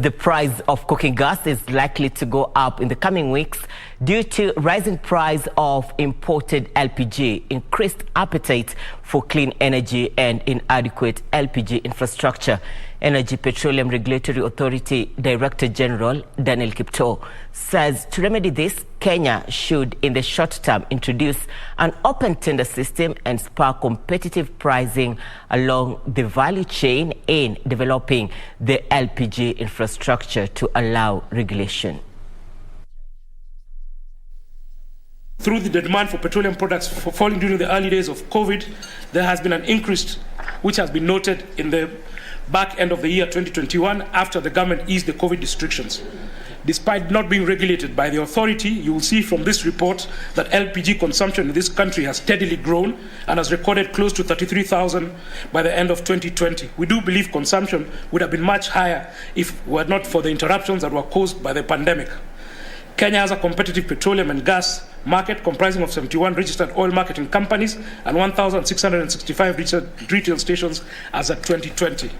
The price of cooking gas is likely to go up in the coming weeks due to rising price of imported LPG, increased appetite for clean energy and inadequate LPG infrastructure. Energy Petroleum Regulatory Authority Director General Daniel Kiptoo says to remedy this, Kenya should in the short term introduce an open tender system and spur competitive pricing along the value chain in developing the LPG infrastructure to allow regulation. Through the demand for petroleum products falling during the early days of COVID, there has been an increase which has been noted in the back end of the year 2021 after the government eased the COVID restrictions. Despite not being regulated by the authority, you will see from this report that LPG consumption in this country has steadily grown and has recorded close to 33,000 by the end of 2020. We do believe consumption would have been much higher if it were not for the interruptions that were caused by the pandemic. Kenya has a competitive petroleum and gas market comprising of 71 registered oil marketing companies and 1,665 retail stations as of 2020.